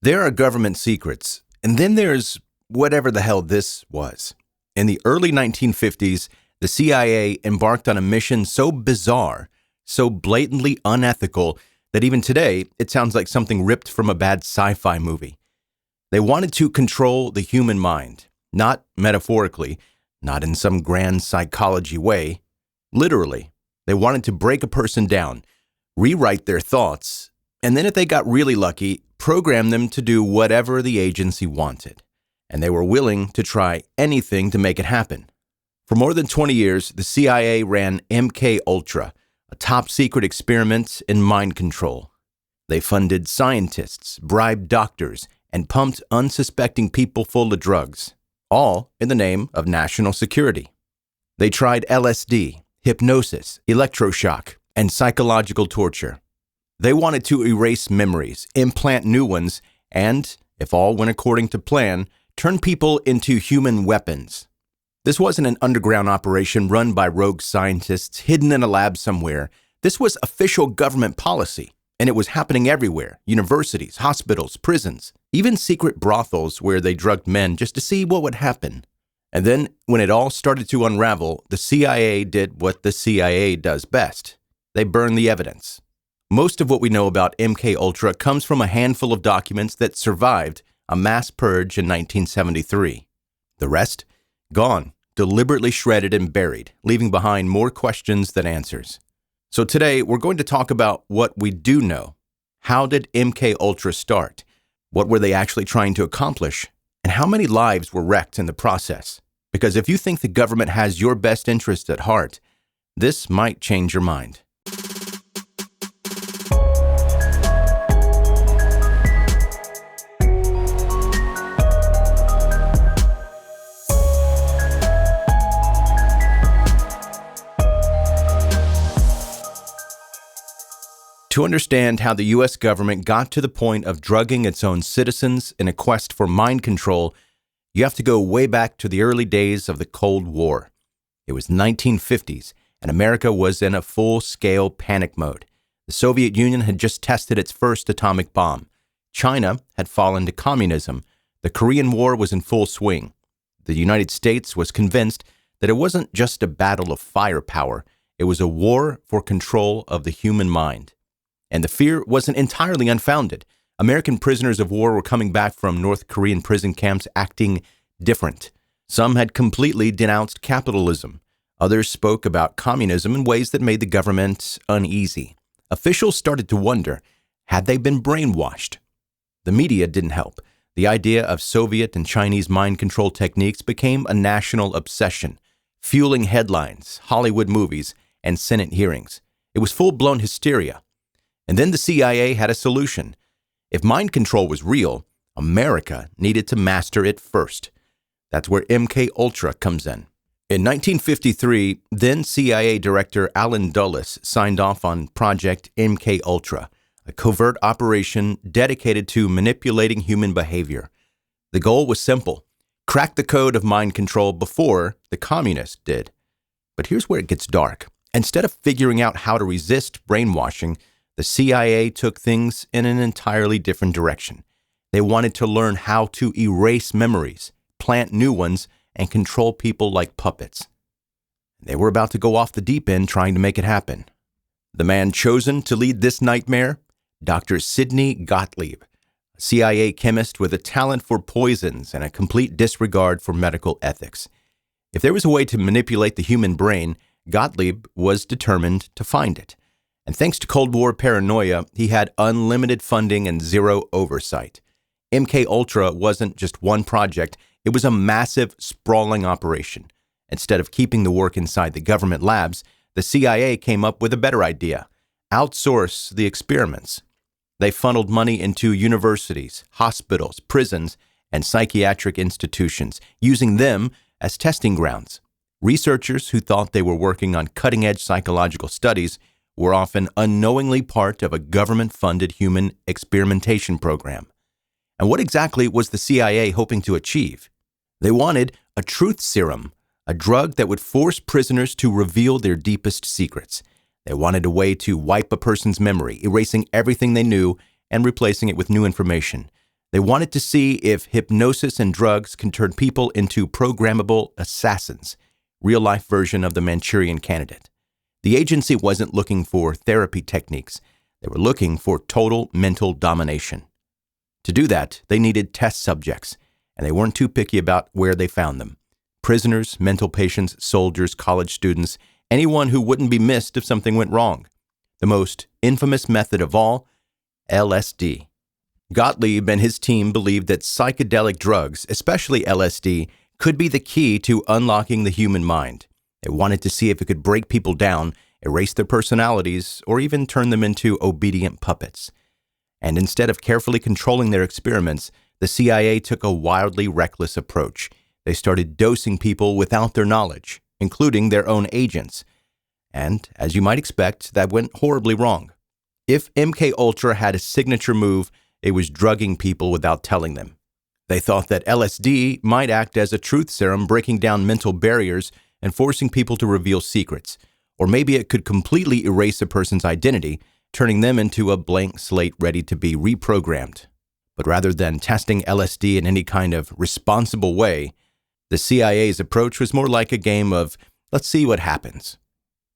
There are government secrets, and then there's whatever the hell this was. In the early 1950s, the CIA embarked on a mission so bizarre, so blatantly unethical, that even today, it sounds like something ripped from a bad sci-fi movie. They wanted to control the human mind, not metaphorically, not in some grand psychology way. Literally, they wanted to break a person down, rewrite their thoughts, and then if they got really lucky, program them to do whatever the agency wanted. And they were willing to try anything to make it happen. For more than 20 years, the CIA ran MKUltra, a top-secret experiment in mind control. They funded scientists, bribed doctors, and pumped unsuspecting people full of drugs, all in the name of national security. They tried LSD, hypnosis, electroshock, and psychological torture. They wanted to erase memories, implant new ones, and, if all went according to plan, turn people into human weapons. This wasn't an underground operation run by rogue scientists hidden in a lab somewhere. This was official government policy, and it was happening everywhere: universities, hospitals, prisons, even secret brothels where they drugged men just to see what would happen. And then, when it all started to unravel, the CIA did what the CIA does best. They burned the evidence. Most of what we know about MKUltra comes from a handful of documents that survived a mass purge in 1973. The rest? Gone, deliberately shredded and buried, leaving behind more questions than answers. So today, we're going to talk about what we do know. How did MKUltra start? What were they actually trying to accomplish? And how many lives were wrecked in the process? Because if you think the government has your best interest at heart, this might change your mind. To understand how the U.S. government got to the point of drugging its own citizens in a quest for mind control, you have to go way back to the early days of the Cold War. It was 1950s, and America was in a full-scale panic mode. The Soviet Union had just tested its first atomic bomb. China had fallen to communism. The Korean War was in full swing. The United States was convinced that it wasn't just a battle of firepower. It was a war for control of the human mind. And the fear wasn't entirely unfounded. American prisoners of war were coming back from North Korean prison camps acting different. Some had completely denounced capitalism. Others spoke about communism in ways that made the government uneasy. Officials started to wonder, had they been brainwashed? The media didn't help. The idea of Soviet and Chinese mind control techniques became a national obsession, fueling headlines, Hollywood movies, and Senate hearings. It was full-blown hysteria. And then the CIA had a solution. If mind control was real, America needed to master it first. That's where MKUltra comes in. In 1953, then CIA Director Allen Dulles signed off on Project MKUltra, a covert operation dedicated to manipulating human behavior. The goal was simple: crack the code of mind control before the communists did. But here's where it gets dark. Instead of figuring out how to resist brainwashing, the CIA took things in an entirely different direction. They wanted to learn how to erase memories, plant new ones, and control people like puppets. They were about to go off the deep end trying to make it happen. The man chosen to lead this nightmare? Dr. Sidney Gottlieb, a CIA chemist with a talent for poisons and a complete disregard for medical ethics. If there was a way to manipulate the human brain, Gottlieb was determined to find it. And thanks to Cold War paranoia, he had unlimited funding and zero oversight. MKUltra wasn't just one project, it was a massive, sprawling operation. Instead of keeping the work inside the government labs, the CIA came up with a better idea: outsource the experiments. They funneled money into universities, hospitals, prisons, and psychiatric institutions, using them as testing grounds. Researchers who thought they were working on cutting-edge psychological studies were often unknowingly part of a government-funded human experimentation program. And what exactly was the CIA hoping to achieve? They wanted a truth serum, a drug that would force prisoners to reveal their deepest secrets. They wanted a way to wipe a person's memory, erasing everything they knew and replacing it with new information. They wanted to see if hypnosis and drugs can turn people into programmable assassins, real-life version of the Manchurian Candidate. The agency wasn't looking for therapy techniques. They were looking for total mental domination. To do that, they needed test subjects, and they weren't too picky about where they found them. Prisoners, mental patients, soldiers, college students, anyone who wouldn't be missed if something went wrong. The most infamous method of all, LSD. Gottlieb and his team believed that psychedelic drugs, especially LSD, could be the key to unlocking the human mind. They wanted to see if it could break people down, erase their personalities, or even turn them into obedient puppets. And instead of carefully controlling their experiments, the CIA took a wildly reckless approach. They started dosing people without their knowledge, including their own agents. And, as you might expect, that went horribly wrong. If MKUltra had a signature move, it was drugging people without telling them. They thought that LSD might act as a truth serum, breaking down mental barriers and forcing people to reveal secrets. Or maybe it could completely erase a person's identity, turning them into a blank slate ready to be reprogrammed. But rather than testing LSD in any kind of responsible way, the CIA's approach was more like a game of, let's see what happens.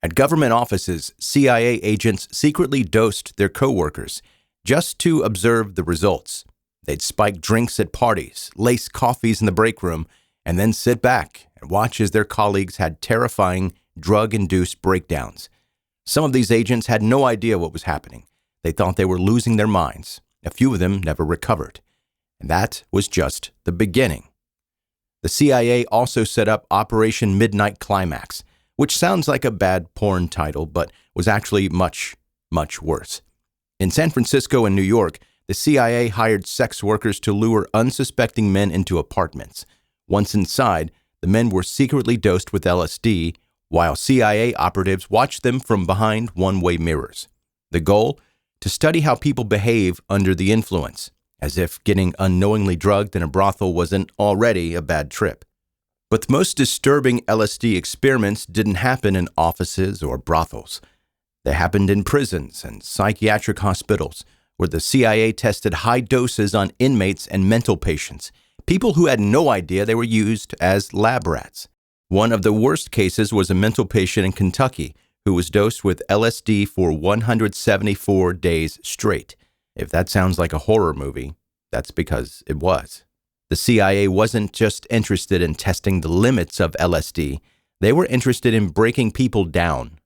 At government offices, CIA agents secretly dosed their coworkers just to observe the results. They'd spike drinks at parties, lace coffees in the break room, and then sit back and watch as their colleagues had terrifying drug-induced breakdowns. Some of these agents had no idea what was happening. They thought they were losing their minds. A few of them never recovered. And that was just the beginning. The CIA also set up Operation Midnight Climax, which sounds like a bad porn title, but was actually much, much worse. In San Francisco and New York, the CIA hired sex workers to lure unsuspecting men into apartments. Once inside, the men were secretly dosed with LSD, while CIA operatives watched them from behind one-way mirrors. The goal? To study how people behave under the influence, as if getting unknowingly drugged in a brothel wasn't already a bad trip. But the most disturbing LSD experiments didn't happen in offices or brothels. They happened in prisons and psychiatric hospitals, where the CIA tested high doses on inmates and mental patients, people who had no idea they were used as lab rats. One of the worst cases was a mental patient in Kentucky who was dosed with LSD for 174 days straight. If that sounds like a horror movie, that's because it was. The CIA wasn't just interested in testing the limits of LSD. They were interested in breaking people down.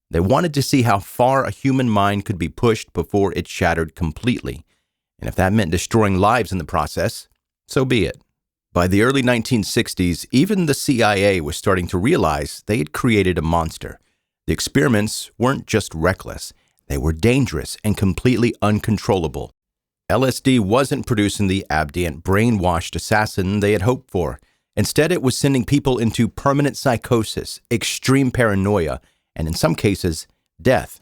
They wanted to see how far a human mind could be pushed before it shattered completely. And if that meant destroying lives in the process, so be it. By the early 1960s, even the CIA was starting to realize they had created a monster. The experiments weren't just reckless. They were dangerous and completely uncontrollable. LSD wasn't producing the abdient, brainwashed assassin they had hoped for. Instead, it was sending people into permanent psychosis, extreme paranoia, and in some cases, death.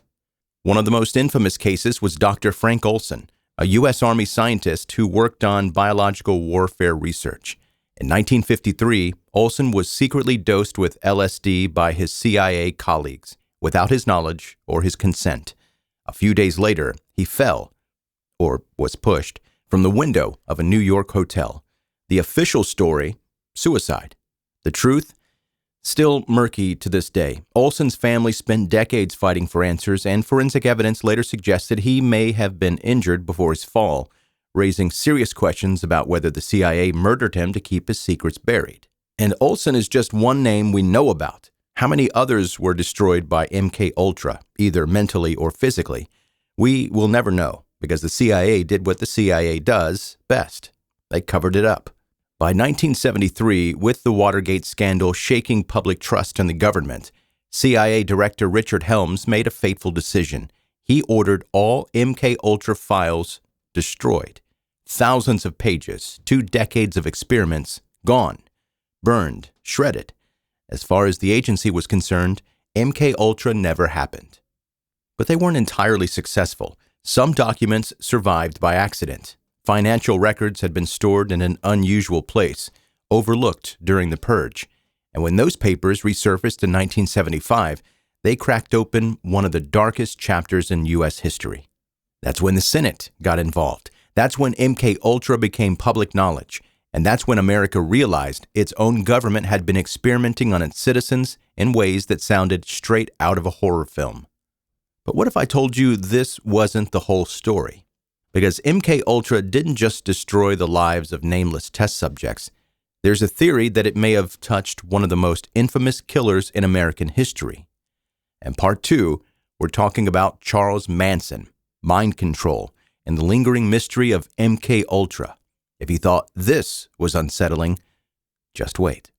One of the most infamous cases was Dr. Frank Olson, a U.S. Army scientist who worked on biological warfare research. In 1953, Olson was secretly dosed with LSD by his CIA colleagues, without his knowledge or his consent. A few days later, he fell, or was pushed, from the window of a New York hotel. The official story, suicide. The truth? Still murky to this day. Olson's family spent decades fighting for answers, and forensic evidence later suggested he may have been injured before his fall, raising serious questions about whether the CIA murdered him to keep his secrets buried. And Olson is just one name we know about. How many others were destroyed by MKUltra, either mentally or physically? We will never know, because the CIA did what the CIA does best. They covered it up. By 1973, with the Watergate scandal shaking public trust in the government, CIA Director Richard Helms made a fateful decision. He ordered all MKUltra files destroyed. Thousands of pages, 2 decades of experiments, gone, burned, shredded. As far as the agency was concerned, MKUltra never happened. But they weren't entirely successful. Some documents survived by accident. Financial records had been stored in an unusual place, overlooked during the purge. And when those papers resurfaced in 1975, they cracked open one of the darkest chapters in U.S. history. That's when the Senate got involved. That's when MKUltra became public knowledge, and that's when America realized its own government had been experimenting on its citizens in ways that sounded straight out of a horror film. But what if I told you this wasn't the whole story? Because MKUltra didn't just destroy the lives of nameless test subjects. There's a theory that it may have touched one of the most infamous killers in American history. And part 2, we're talking about Charles Manson, mind control, and the lingering mystery of MKUltra. If you thought this was unsettling, just wait.